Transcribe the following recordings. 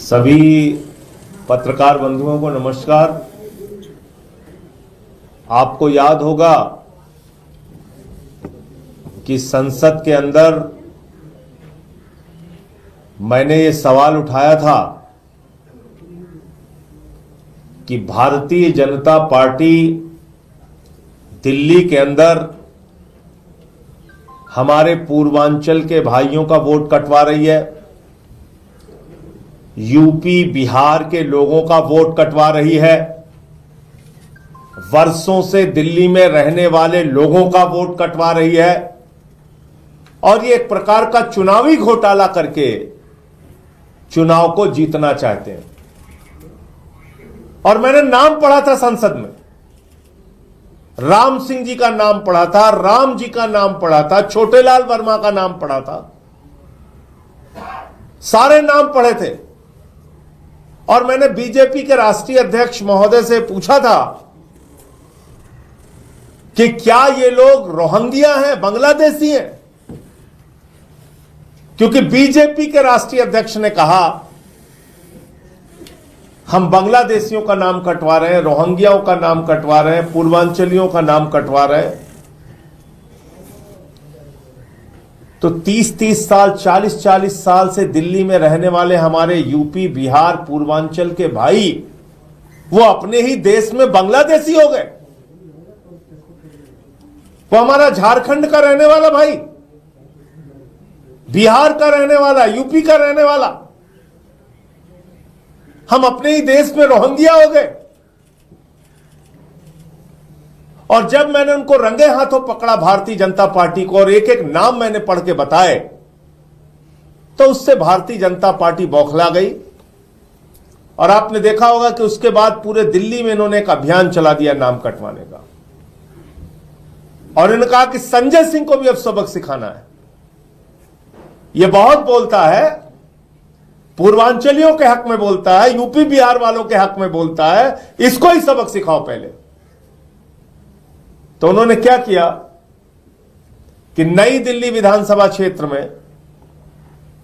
सभी पत्रकार बंधुओं को नमस्कार। आपको याद होगा कि संसद के अंदर मैंने ये सवाल उठाया था कि भारतीय जनता पार्टी दिल्ली के अंदर हमारे पूर्वांचल के भाइयों का वोट कटवा रही है, यूपी बिहार के लोगों का वोट कटवा रही है, वर्षों से दिल्ली में रहने वाले लोगों का वोट कटवा रही है और ये एक प्रकार का चुनावी घोटाला करके चुनाव को जीतना चाहते हैं। और मैंने नाम पढ़ा था संसद में, राम सिंह जी का नाम पढ़ा था, राम जी का नाम पढ़ा था, छोटेलाल वर्मा का नाम पढ़ा था, सारे नाम पढ़े थे। और मैंने बीजेपी के राष्ट्रीय अध्यक्ष महोदय से पूछा था कि क्या ये लोग रोहिंग्या हैं, बांग्लादेशी हैं? क्योंकि बीजेपी के राष्ट्रीय अध्यक्ष ने कहा हम बांग्लादेशियों का नाम कटवा रहे हैं, रोहिंग्याओं का नाम कटवा रहे हैं, पूर्वांचलियों का नाम कटवा रहे हैं। तो 30-30 साल, 40-40 साल से दिल्ली में रहने वाले हमारे यूपी बिहार पूर्वांचल के भाई वो अपने ही देश में बांग्लादेशी हो गए। वो हमारा झारखंड का रहने वाला भाई, बिहार का रहने वाला, यूपी का रहने वाला, हम अपने ही देश में रोहिंग्या हो गए। और जब मैंने उनको रंगे हाथों पकड़ा भारतीय जनता पार्टी को और एक एक नाम मैंने पढ़ के बताए तो उससे भारतीय जनता पार्टी बौखला गई। और आपने देखा होगा कि उसके बाद पूरे दिल्ली में इन्होंने एक अभियान चला दिया नाम कटवाने का। और इन्होंने कहा कि संजय सिंह को भी अब सबक सिखाना है। यह बहुत बोलता है, पूर्वांचलियों के हक में बोलता है, यूपी बिहार वालों के हक में बोलता है, इसको ही सबक सिखाओ पहले। तो उन्होंने क्या किया कि नई दिल्ली विधानसभा क्षेत्र में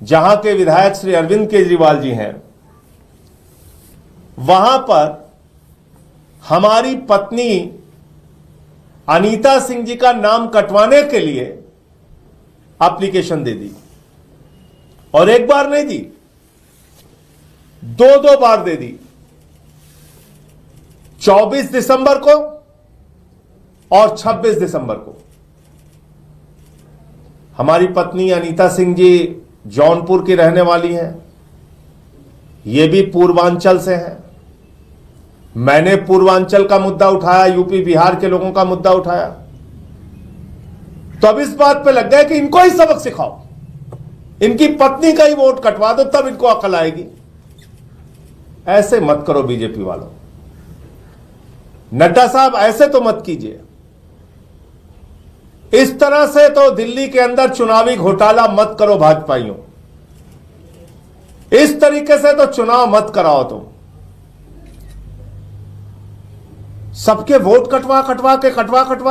जहां के विधायक श्री अरविंद केजरीवाल जी हैं, वहां पर हमारी पत्नी अनीता सिंह जी का नाम कटवाने के लिए एप्लीकेशन दे दी। और एक बार नहीं दी, दो बार दे दी। 24 दिसंबर को और 26 दिसंबर को। हमारी पत्नी अनीता सिंह जी जौनपुर की रहने वाली हैं, ये भी पूर्वांचल से हैं। मैंने पूर्वांचल का मुद्दा उठाया, यूपी बिहार के लोगों का मुद्दा उठाया। तो अब इस बात पे लग गए कि इनको ही सबक सिखाओ, इनकी पत्नी का ही वोट कटवा दो, तब इनको अकल आएगी। ऐसे मत करो बीजेपी वालों, नड्डा साहब ऐसे तो मत कीजिए। इस तरह से तो दिल्ली के अंदर चुनावी घोटाला मत करो भाजपाइयों, इस तरीके से तो चुनाव मत कराओ तुम। सबके वोट कटवा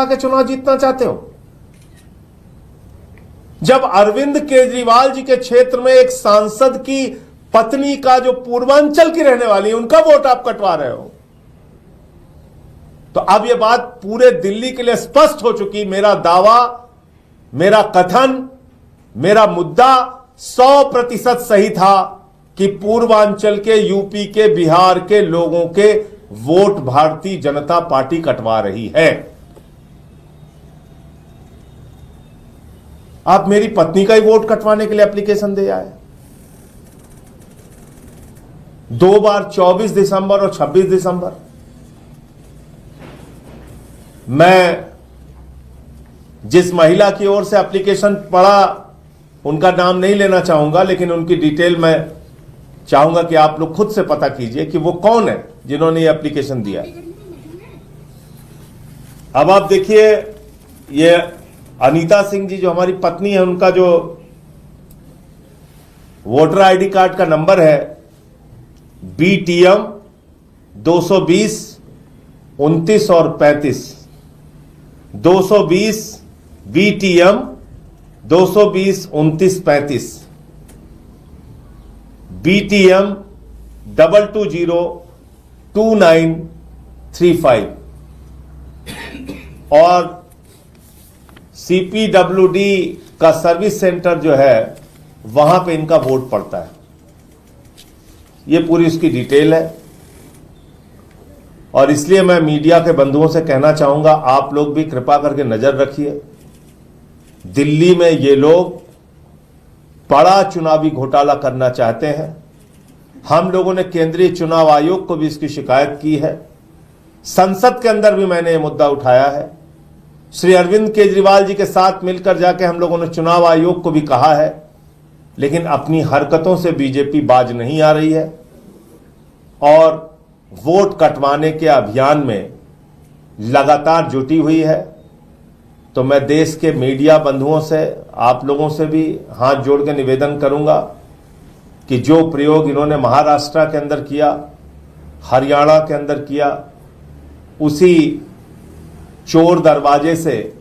के चुनाव जीतना चाहते हो। जब अरविंद केजरीवाल जी के क्षेत्र में एक सांसद की पत्नी का, जो पूर्वांचल की रहने वाली है, उनका वोट आप कटवा रहे हो, तो अब यह बात पूरे दिल्ली के लिए स्पष्ट हो चुकी। मेरा दावा, मेरा कथन, मेरा मुद्दा 100% सही था कि पूर्वांचल के, यूपी के, बिहार के लोगों के वोट भारतीय जनता पार्टी कटवा रही है। आप मेरी पत्नी का ही वोट कटवाने के लिए एप्लीकेशन दे आए। 2 बार, 24 दिसंबर और 26 दिसंबर। मैं जिस महिला की ओर से एप्लीकेशन पढ़ा, उनका नाम नहीं लेना चाहूंगा, लेकिन उनकी डिटेल मैं चाहूंगा कि आप लोग खुद से पता कीजिए कि वो कौन है जिन्होंने ये एप्लीकेशन दिया। अब आप देखिए, ये अनीता सिंह जी जो हमारी पत्नी है, उनका जो वोटर आईडी कार्ड का नंबर है BTM 220 29 और 35, 220 BTM 220 29 35, BTM 22022935 और CPWD का सर्विस सेंटर जो है वहां पे इनका वोट पड़ता है। ये पूरी उसकी डिटेल है और इसलिए मैं मीडिया के बंधुओं से कहना चाहूंगा, आप लोग भी कृपा करके नजर रखिए। दिल्ली में ये लोग बड़ा चुनावी घोटाला करना चाहते हैं। हम लोगों ने केंद्रीय चुनाव आयोग को भी इसकी शिकायत की है। संसद के अंदर भी मैंने ये मुद्दा उठाया है। श्री अरविंद केजरीवाल जी के साथ मिलकर जाके हम लोगों ने चुनाव आयोग को भी कहा है, लेकिन अपनी हरकतों से बीजेपी बाज नहीं आ रही है और वोट कटवाने के अभियान में लगातार जुटी हुई है। तो मैं देश के मीडिया बंधुओं से, आप लोगों से भी हाथ जोड़ के निवेदन करूंगा कि जो प्रयोग इन्होंने महाराष्ट्र के अंदर किया, हरियाणा के अंदर किया, उसी चोर दरवाजे से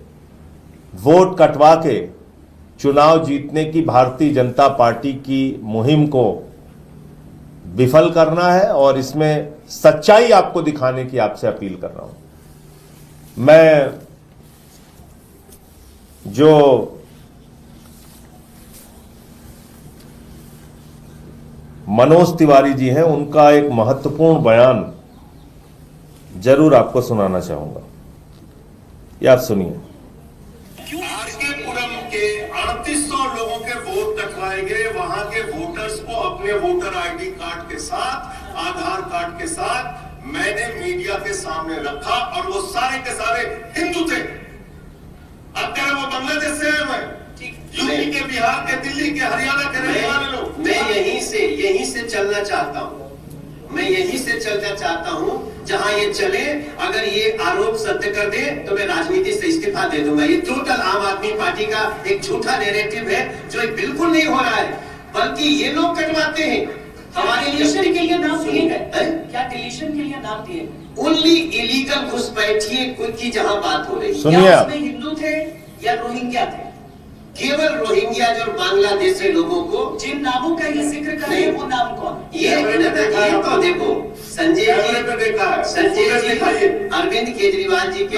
वोट कटवा के चुनाव जीतने की भारतीय जनता पार्टी की मुहिम को विफल करना है और इसमें सच्चाई आपको दिखाने की आपसे अपील कर रहा हूं। मैं जो मनोज तिवारी जी हैं उनका एक महत्वपूर्ण बयान जरूर आपको सुनाना चाहूंगा। ये आप सुनिए। आरकेपुरम के 3800 लोगों के वोट कटवाए गए। वहां के वोटर्स को अपने वोटर आईडी कार्ड के साथ, आधार कार्ड के साथ मैंने मीडिया के सामने रखा और वो सारे के सारे हिंदू थे। अब कह रहे वो बांग्लादेश से आए हुए, यूपी के, बिहार के, दिल्ली के, हरियाणा के रहने वाले लोग। मैं यहीं से चलना चाहता हूं। मैं यहीं से चलना चाहता हूं जहां ये चले। अगर ये आरोप सत्य कर दे तो मैं राजनीति से इस्तीफा दे दूंगा। ये टोटल आम आदमी पार्टी का एक झूठा नैरेटिव है जो बिल्कुल नहीं हो रहा है, बल्कि ये लोग कटवाते हैं। हमारे डिलीशन के लिए नाम दिए गए, क्या डिलीशन के लिए नाम दिए? ओनली इलीगल घुसपैठिए की जहां बात हो रही है, सुनिए, उसमें हिंदू थे या रोहिंग्या थे? केवल रोहिंग्या जो बांग्लादेशी लोगों को, जिन नामों का ये जिक्र कर रहे हैं वो नाम कौन? ये तो देखो संजय जी, अरविंद केजरीवाल जी के,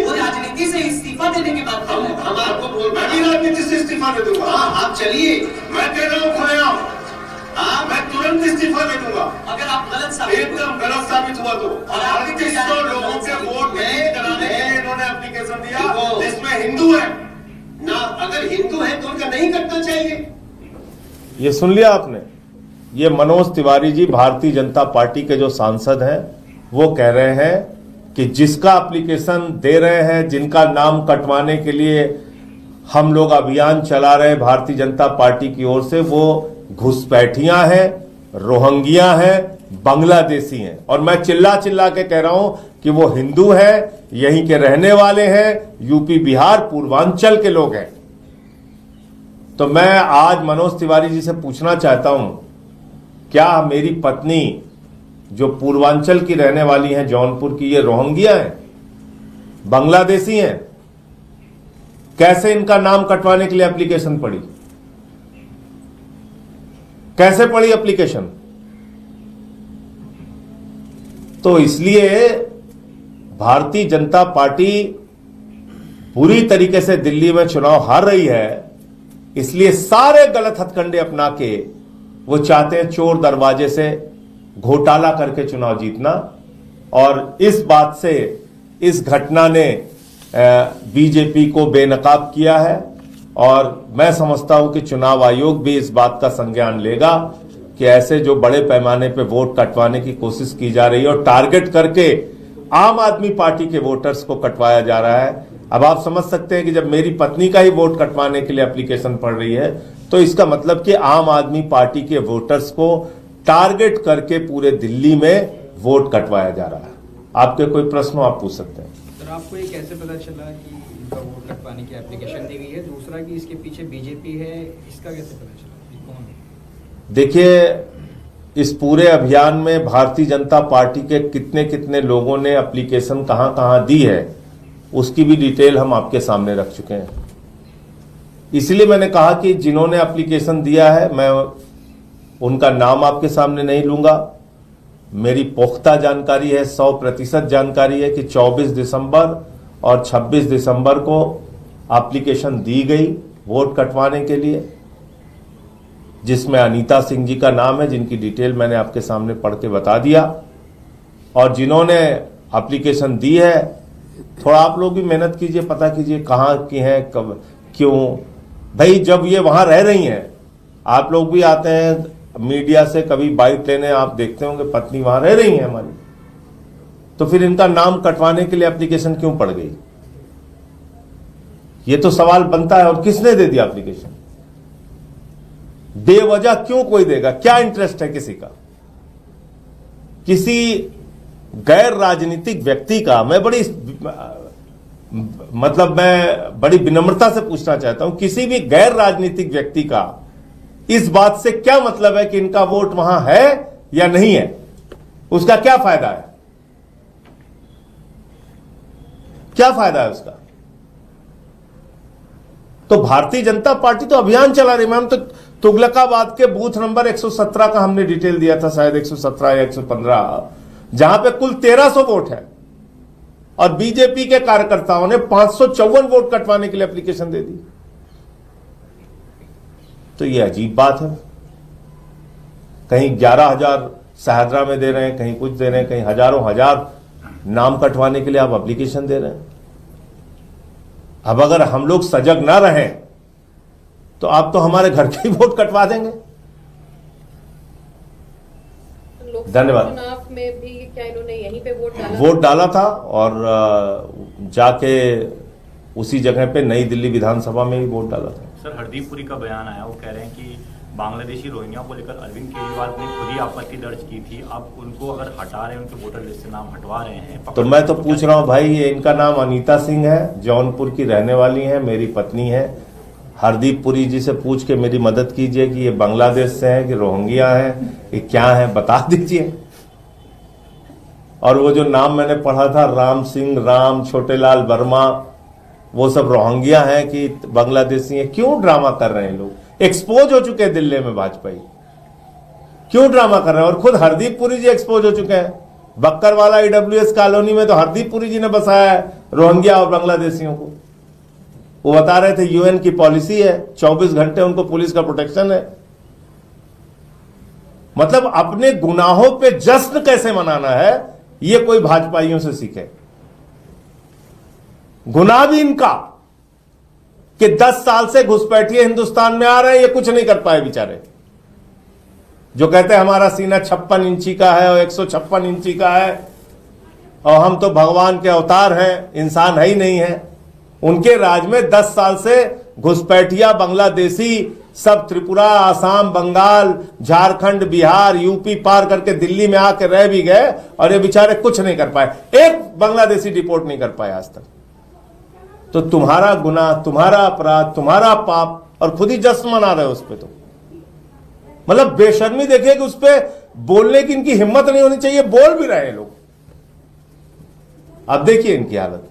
वो राजनीति से इस्तीफा देने के बाद हम आपको बोल, मैं भी राजनीति से इस्तीफा दे दूंगा। हाँ आप चलिए, मैं कह रहा हूँ खुलेआम, मैं तुरंत इस्तीफा दे दूंगा अगर आप गलत साबित एकदम गलत साबित हुआ तो। और 3800 लोगों के वोट कराने के लिए इन्होंने एप्लीकेशन दिया जिसमें हिंदू है ना। अगर हिंदू है तो उनका नहीं करना चाहिए। ये सुन लिया आपने। ये मनोज तिवारी जी भारतीय जनता पार्टी के जो सांसद हैं वो कह रहे हैं कि जिसका एप्लीकेशन दे रहे हैं, जिनका नाम कटवाने के लिए हम लोग अभियान चला रहे हैं भारतीय जनता पार्टी की ओर से, वो घुसपैठियां हैं, रोहिंग्या हैं, बांग्लादेशी हैं। और मैं चिल्ला चिल्ला के कह रहा हूं कि वो हिंदू हैं, यहीं के रहने वाले हैं, यूपी, बिहार, पूर्वांचल के लोग हैं। तो मैं आज मनोज तिवारी जी से पूछना चाहता हूं, क्या मेरी पत्नी जो पूर्वांचल की रहने वाली हैं, जौनपुर की, ये रोहिंग्या हैं, बांग्लादेशी हैं? कैसे इनका नाम कटवाने के लिए एप्लीकेशन पड़ी? कैसे पड़ी एप्लीकेशन? तो इसलिए भारतीय जनता पार्टी पूरी तरीके से दिल्ली में चुनाव हार रही है। इसलिए सारे गलत हथकंडे अपना के वो चाहते हैं चोर दरवाजे से घोटाला करके चुनाव जीतना। और इस बात से, इस घटना ने बीजेपी को बेनकाब किया है और मैं समझता हूं कि चुनाव आयोग भी इस बात का संज्ञान लेगा कि ऐसे जो बड़े पैमाने पे वोट कटवाने की कोशिश की जा रही है और टारगेट करके आम आदमी पार्टी के वोटर्स को कटवाया जा रहा है। अब आप समझ सकते हैं कि जब मेरी पत्नी का ही वोट कटवाने के लिए एप्लीकेशन पड़ रही है तो इसका मतलब कि आम आदमी पार्टी के वोटर्स को टारगेट करके पूरे दिल्ली में वोट कटवाया जा रहा है। आपके कोई प्रश्न आप पूछ सकते हैं। सर, आपको ये कैसे पता चला कि इनका वोट कटवाने की एप्लीकेशन दी गई है? दूसरा कि इसके पीछे बीजेपी है, इसका कैसे पता चला कि कौन है? देखिए, इस पूरे अभियान में भारतीय जनता पार्टी के कितने कितने लोगों ने एप्लीकेशन कहां कहां दी है उसकी भी डिटेल हम आपके सामने रख चुके हैं। इसलिए मैंने कहा कि जिन्होंने एप्लीकेशन दिया है मैं उनका नाम आपके सामने नहीं लूंगा। मेरी पुख्ता जानकारी है, 100% जानकारी है कि 24 दिसंबर और 26 दिसंबर को एप्लीकेशन दी गई वोट कटवाने के लिए, जिसमें अनीता सिंह जी का नाम है, जिनकी डिटेल मैंने आपके सामने पढ़ के बता दिया। और जिन्होंने एप्लीकेशन दी है, थोड़ा आप लोग भी मेहनत कीजिए, पता कीजिए कहाँ की है, कब, क्यों। भाई जब ये वहां रह रही हैं, आप लोग भी आते हैं मीडिया से कभी बाइट लेने, आप देखते होंगे पत्नी वहां रह रही है हमारी, तो फिर इनका नाम कटवाने के लिए एप्लीकेशन क्यों पड़ गई? ये तो सवाल बनता है। और किसने दे दिया एप्लीकेशन? बेवजह क्यों कोई देगा? क्या इंटरेस्ट है किसी का? किसी गैर राजनीतिक व्यक्ति का मैं बड़ी विनम्रता से पूछना चाहता हूं, किसी भी गैर राजनीतिक व्यक्ति का इस बात से क्या मतलब है कि इनका वोट वहां है या नहीं है? उसका क्या फायदा है? क्या फायदा है उसका? तो भारतीय जनता पार्टी तो अभियान चला रही है। मैम, तो तुगलकाबाद के बूथ नंबर 117 का हमने डिटेल दिया था, शायद 117 या 115, जहां पे कुल 1300 वोट है, और बीजेपी के कार्यकर्ताओं ने 554 वोट कटवाने के लिए एप्लीकेशन दे दी। तो ये अजीब बात है। कहीं 11,000 सहदरा में दे रहे हैं, कहीं कुछ दे रहे हैं, कहीं हजारों हजार नाम कटवाने के लिए आप एप्लीकेशन दे रहे हैं। अब अगर हम लोग सजग ना रहें तो आप तो हमारे घर के ही वोट कटवा देंगे। धन्यवाद। चुनाव में भी क्या इन्होंने यहीं पे वोट डाला था और जाके उसी जगह पे नई दिल्ली विधानसभा में ही वोट डाला था। सर, हरदीप पुरी का बयान आया, वो कह रहे हैं कि बांग्लादेशी रोहिंग्या को लेकर अरविंद केजरीवाल ने खुद ही आपत्ति दर्ज की थी, अब उनको अगर हटा रहे हैं, उनके वोटर लिस्ट से नाम हटवा रहे हैं, तो मैं तो पूछ रहा हूं भाई, ये इनका नाम अनीता सिंह है, जौनपुर की रहने वाली है, मेरी पत्नी है। हरदीप पुरी जी से पूछ के मेरी मदद कीजिए कि ये बांग्लादेश से है कि रोहिंग्या है कि क्या है, बता दीजिए। और वो जो नाम मैंने पढ़ा था, राम सिंह, राम, छोटेलाल वर्मा, वो सब रोहिंग्या है कि बांग्लादेशी है? क्यों ड्रामा कर रहे हैं लोग? एक्सपोज हो चुके हैं दिल्ली में वाजपेयी, क्यों ड्रामा कर रहे हैं? और खुद हरदीप पुरी जी एक्सपोज हो चुके हैं। बक्करवाला ईडब्ल्यूएस कॉलोनी में तो हरदीप पुरी जी ने बसाया है रोहिंग्या और बांग्लादेशियों को। वो बता रहे थे यूएन की पॉलिसी है, 24 घंटे उनको पुलिस का प्रोटेक्शन है। मतलब अपने गुनाहों पे जश्न कैसे मनाना है, ये कोई भाजपाइयों से सीखे। गुनाह भी इनका कि 10 साल से घुसपैठिए हिंदुस्तान में आ रहे हैं, ये कुछ नहीं कर पाए बेचारे। जो कहते हैं हमारा सीना 56 इंची का है और 156 इंची का है और हम तो भगवान के अवतार हैं, इंसान है ही नहीं है। उनके राज में 10 साल से घुसपैठिया बांग्लादेशी सब त्रिपुरा, आसाम, बंगाल, झारखंड, बिहार, यूपी पार करके दिल्ली में आके रह भी गए और ये बेचारे कुछ नहीं कर पाए। एक बांग्लादेशी डिपोर्ट नहीं कर पाए आज तक। तो तुम्हारा गुनाह, तुम्हारा अपराध, तुम्हारा पाप, और खुद ही जश्न मना रहे हो उस पे। तो मतलब बेशर्मी देखिए कि उस पे बोलने की इनकी हिम्मत नहीं होनी चाहिए, बोल भी रहे हैं लोग। अब देखिए इनकी हालत।